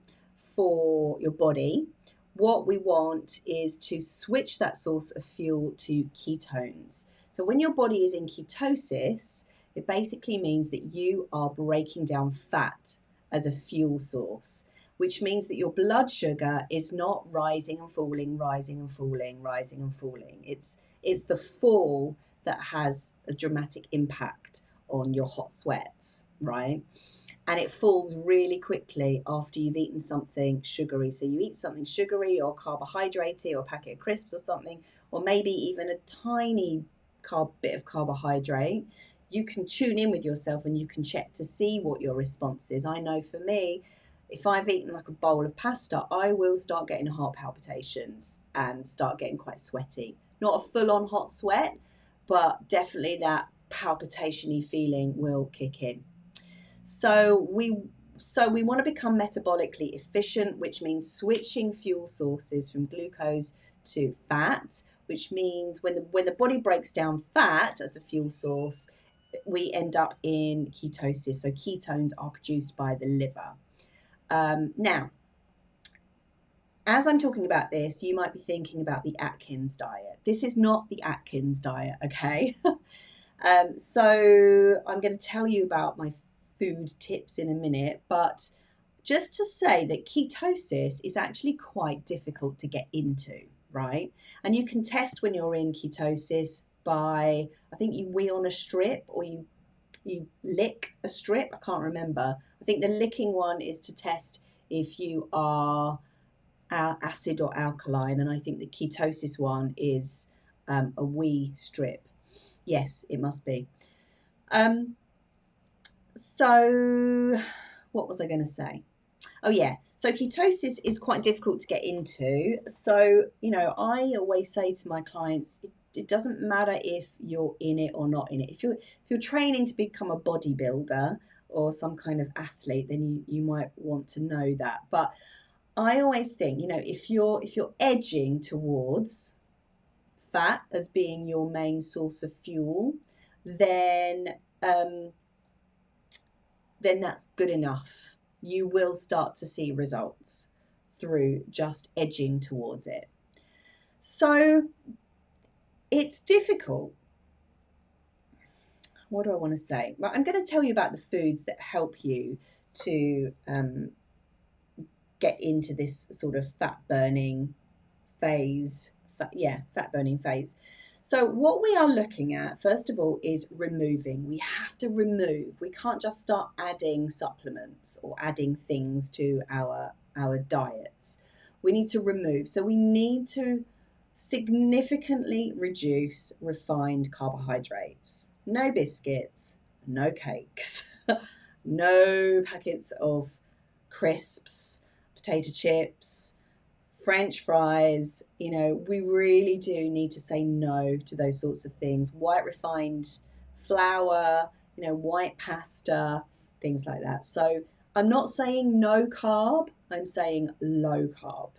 for your body, what we want is to switch that source of fuel to ketones. So when your body is in ketosis, it basically means that you are breaking down fat as a fuel source, which means that your blood sugar is not rising and falling, rising and falling, rising and falling. It's the fall that has a dramatic impact on your hot sweats, right? And it falls really quickly after you've eaten something sugary. So you eat something sugary or carbohydrate or a packet of crisps or something, or maybe even a tiny bit of carbohydrate. You can tune in with yourself and you can check to see what your response is. I know for me, if I've eaten like a bowl of pasta, I will start getting heart palpitations and start getting quite sweaty. Not a full-on hot sweat, but definitely that palpitation-y feeling will kick in. So we want to become metabolically efficient, which means switching fuel sources from glucose to fat, which means when the body breaks down fat as a fuel source, we end up in ketosis. So ketones are produced by the liver. Now, as I'm talking about this, you might be thinking about the Atkins diet. This is not the Atkins diet, okay? So I'm going to tell you about my food tips in a minute, but just to say that ketosis is actually quite difficult to get into, right? And you can test when you're in ketosis by, I think you wee on a strip or you lick a strip. I can't remember. I think the licking one is to test if you are acid or alkaline, and I think the ketosis one is a wee strip. Yes, it must be. Um, so what was I going to say? Oh yeah. So ketosis is quite difficult to get into. So, I always say to my clients, it doesn't matter if you're in it or not in it. If you're training to become a bodybuilder or some kind of athlete, then you might want to know that. But I always think, if you're edging towards fat as being your main source of fuel, then um, then that's good enough. You will start to see results through just edging towards it. So it's difficult. What do I want to say? Well, I'm going to tell you about the foods that help you to get into this sort of fat burning phase. Fat burning phase. So what we are looking at, first of all, is removing. We have to remove. We can't just start adding supplements or adding things to our diets. We need to remove. So we need to significantly reduce refined carbohydrates. No biscuits, no cakes, no packets of crisps, potato chips, French fries. We really do need to say no to those sorts of things. White refined flour, white pasta, things like that. So I'm not saying no carb, I'm saying low carb.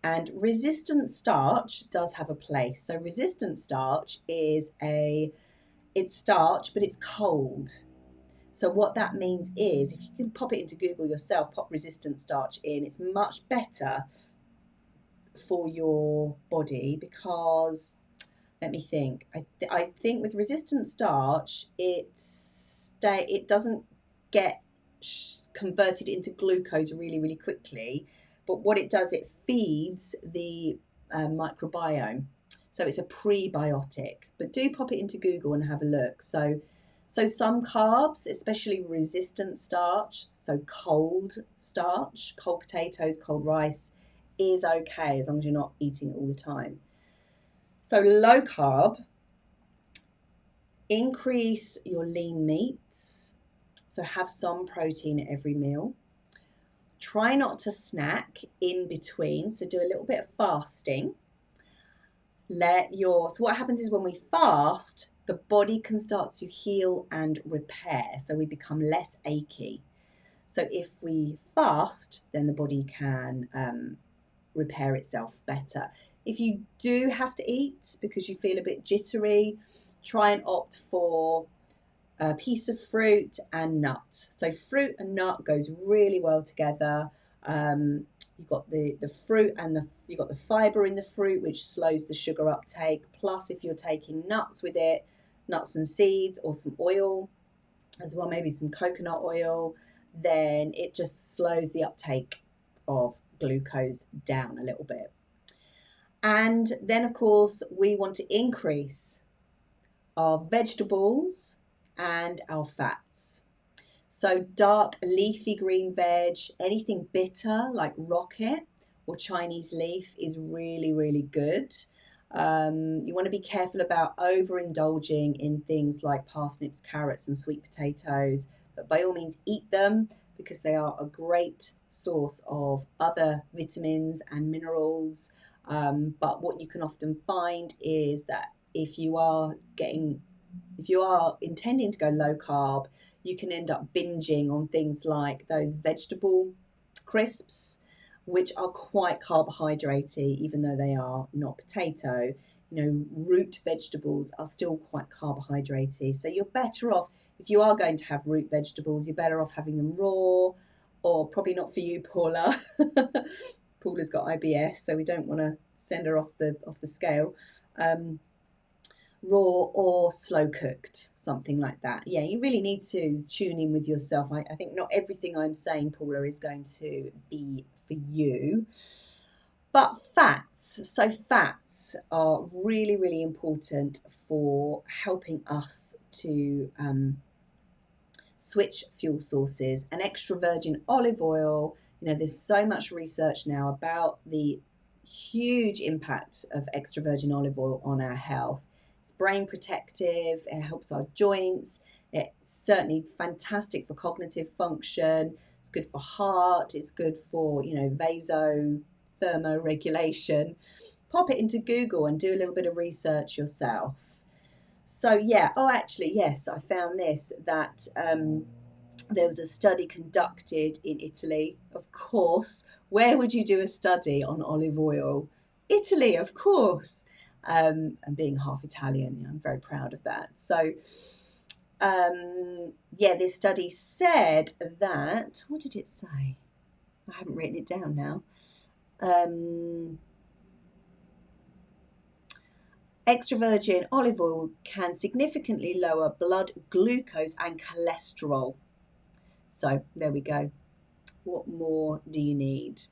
And resistant starch does have a place. So resistant starch it's starch, but it's cold. So what that means is, if you can pop it into Google yourself, pop resistant starch in, it's much better for your body because, let me think, I think with resistant starch it doesn't get converted into glucose really, really quickly, but what it does, it feeds the microbiome. So it's a prebiotic. But do pop it into Google and have a look. So some carbs, especially resistant starch, so cold starch, cold potatoes, cold rice, is okay as long as you're not eating it all the time. So low carb, increase your lean meats. So have some protein at every meal. Try not to snack in between. So do a little bit of fasting. So what happens is when we fast, the body can start to heal and repair. So we become less achy. So if we fast, then the body can repair itself better. If you do have to eat because you feel a bit jittery, try and opt for a piece of fruit and nut. So fruit and nut goes really well together. You've got the fruit and you've got the fiber in the fruit, which slows the sugar uptake. Plus, if you're taking nuts with it, nuts and seeds, or some oil as well, maybe some coconut oil, then it just slows the uptake of glucose down a little bit. And then, of course, we want to increase our vegetables and our fats. So dark leafy green veg, anything bitter like rocket or Chinese leaf is really, really good. You want to be careful about overindulging in things like parsnips, carrots, and sweet potatoes, but by all means eat them because they are a great source of other vitamins and minerals. But what you can often find is that if you are intending to go low carb, you can end up binging on things like those vegetable crisps, which are quite carbohydratey, even though they are not potato. Root vegetables are still quite carbohydratey. So you're better off, if you are going to have root vegetables, you're better off having them raw, or probably not for you, Paula. Paula's got IBS, so we don't want to send her off the scale. Raw or slow cooked, something like that. Yeah, you really need to tune in with yourself. I think not everything I'm saying, Paula, is going to be for you. But fats are really, really important for helping us to switch fuel sources. And extra virgin olive oil, there's so much research now about the huge impact of extra virgin olive oil on our health. It's brain protective, it helps our joints, it's certainly fantastic for cognitive function, it's good for heart, it's good for, you know, vasothermoregulation. Pop it into Google and do a little bit of research yourself. So yeah, oh actually yes, I found this, that there was a study conducted in Italy, of course. Where would you do a study on olive oil? Italy, of course. And being half Italian, I'm very proud of that. So yeah, this study said that, what did it say? I haven't written it down now. Extra virgin olive oil can significantly lower blood glucose and cholesterol. So there we go. What more do you need?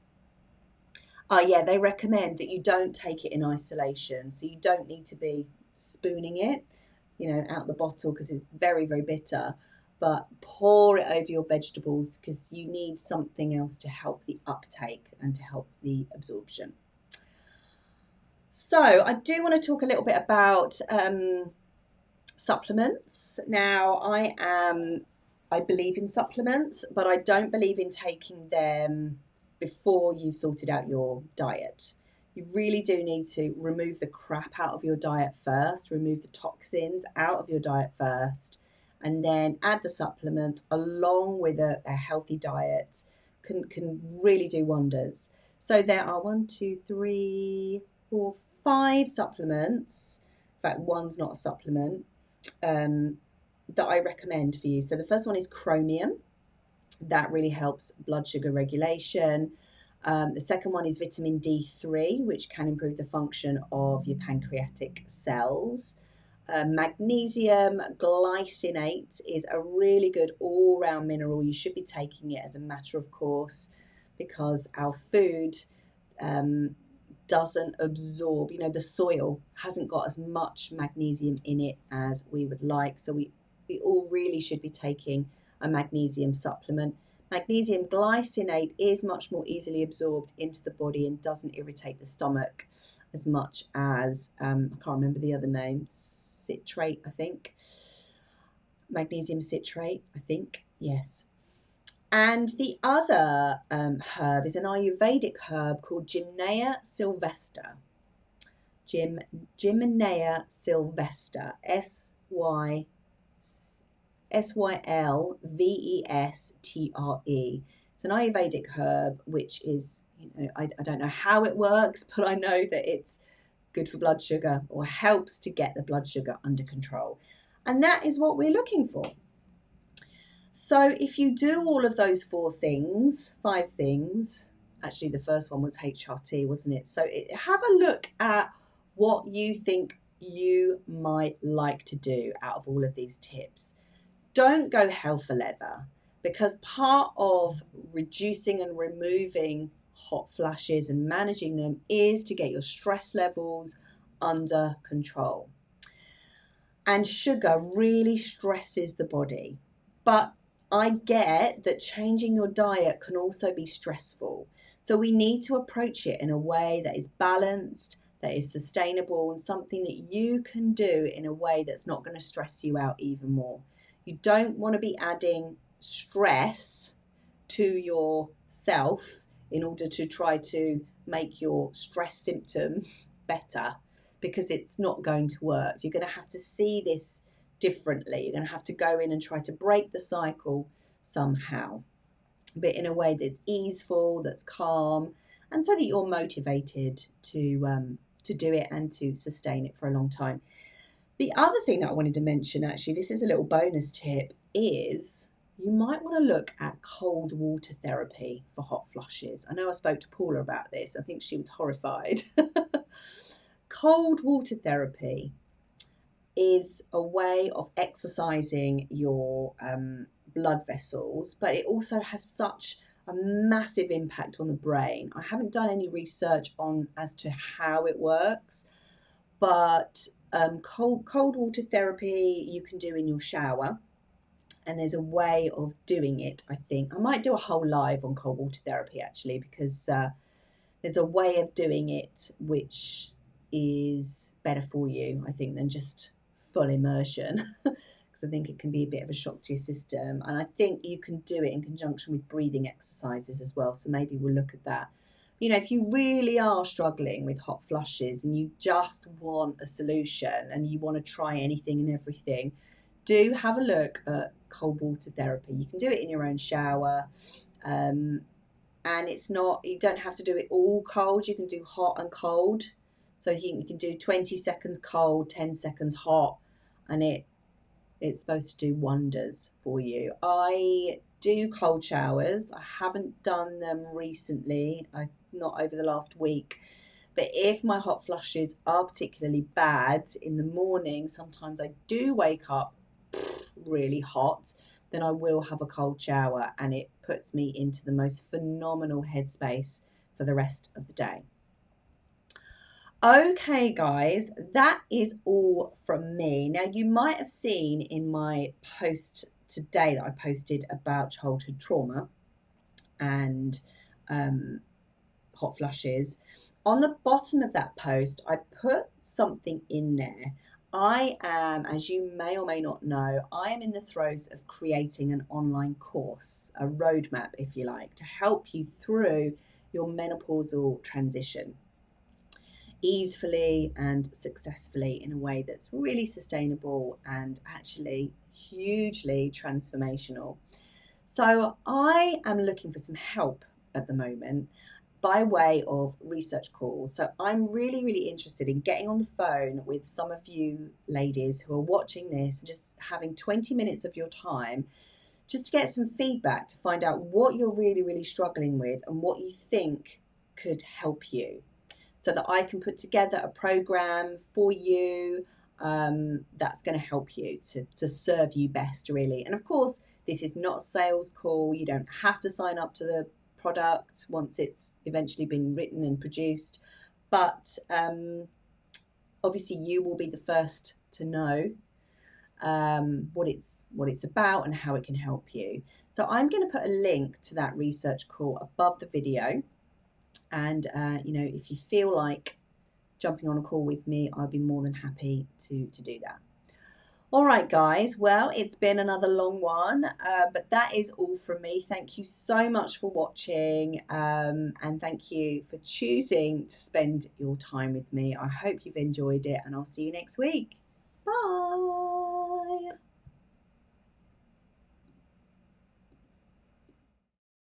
Oh yeah, they recommend that you don't take it in isolation. So you don't need to be spooning it, you know, out the bottle, because it's very, very bitter. But pour it over your vegetables, because you need something else to help the uptake and to help the absorption. So I do want to talk a little bit about supplements. Now, I believe in supplements, but I don't believe in taking them before you've sorted out your diet. You really do need to remove the crap out of your diet first, remove the toxins out of your diet first, and then add the supplements along with a healthy diet. Can really do wonders. So there are 1, 2, 3, 4, 5 supplements. In fact, one's not a supplement, that I recommend for you. So the first one is chromium. That really helps blood sugar regulation. The second one is vitamin D3, which can improve the function of your pancreatic cells. Magnesium glycinate is a really good all-round mineral. You should be taking it as a matter of course, because our food doesn't absorb, you know, the soil hasn't got as much magnesium in it as we would like. So we all really should be taking a magnesium supplement. Magnesium glycinate is much more easily absorbed into the body and doesn't irritate the stomach as much as, I can't remember the other name, citrate, I think. Magnesium citrate, I think, yes. And the other herb is an Ayurvedic herb called Gymnea sylvestre. Gymnea sylvestre, Sylvestre. It's an Ayurvedic herb, which is, you know, I don't know how it works, but I know that it's good for blood sugar, or helps to get the blood sugar under control. And that is what we're looking for. So if you do all of those 5 things, actually the first one was HRT, wasn't it? So have a look at what you think you might like to do out of all of these tips. Don't go hell for leather, because part of reducing and removing hot flashes and managing them is to get your stress levels under control. And sugar really stresses the body, but I get that changing your diet can also be stressful. So we need to approach it in a way that is balanced, that is sustainable, and something that you can do in a way that's not going to stress you out even more. You don't want to be adding stress to yourself in order to try to make your stress symptoms better, because it's not going to work. You're going to have to see this differently. You're going to have to go in and try to break the cycle somehow, but in a way that's easeful, that's calm, and so that you're motivated to do it and to sustain it for a long time. The other thing that I wanted to mention, actually, this is a little bonus tip, is you might want to look at cold water therapy for hot flushes. I know I spoke to Paula about this. I think she was horrified. Cold water therapy is a way of exercising your blood vessels, but it also has such a massive impact on the brain. I haven't done any research on as to how it works, but cold water therapy you can do in your shower, and there's a way of doing it. I think I might do a whole live on cold water therapy, actually, because there's a way of doing it which is better for you, I think, than just full immersion because I think it can be a bit of a shock to your system. And I think you can do it in conjunction with breathing exercises as well. So maybe we'll look at that. You know, if you really are struggling with hot flushes and you just want a solution and you want to try anything and everything, do have a look at cold water therapy. You can do it in your own shower. And it's not, you don't have to do it all cold. You can do hot and cold. So you can do 20 seconds cold, 10 seconds hot, and it's supposed to do wonders for you. I do cold showers. I haven't done them recently, not over the last week. But if my hot flushes are particularly bad in the morning, sometimes I do wake up really hot, then I will have a cold shower and it puts me into the most phenomenal headspace for the rest of the day. Okay, guys, that is all from me. Now, you might have seen in my post today that I posted about childhood trauma and hot flushes. On the bottom of that post, I put something in there. I am, as you may or may not know, I am in the throes of creating an online course, a roadmap, if you like, to help you through your menopausal transition easily and successfully in a way that's really sustainable and actually hugely transformational. So I am looking for some help at the moment by way of research calls. So I'm really, really interested in getting on the phone with some of you ladies who are watching this and just having 20 minutes of your time just to get some feedback to find out what you're really, really struggling with and what you think could help you, so that I can put together a program for you that's going to help you to serve you best, really. And of course, this is not a sales call. You don't have to sign up to the product once it's eventually been written and produced. But obviously, you will be the first to know what it's about and how it can help you. So I'm going to put a link to that research call above the video. And, if you feel like jumping on a call with me, I'd be more than happy to do that. All right, guys. Well, it's been another long one, but that is all from me. Thank you so much for watching, and thank you for choosing to spend your time with me. I hope you've enjoyed it, and I'll see you next week. Bye.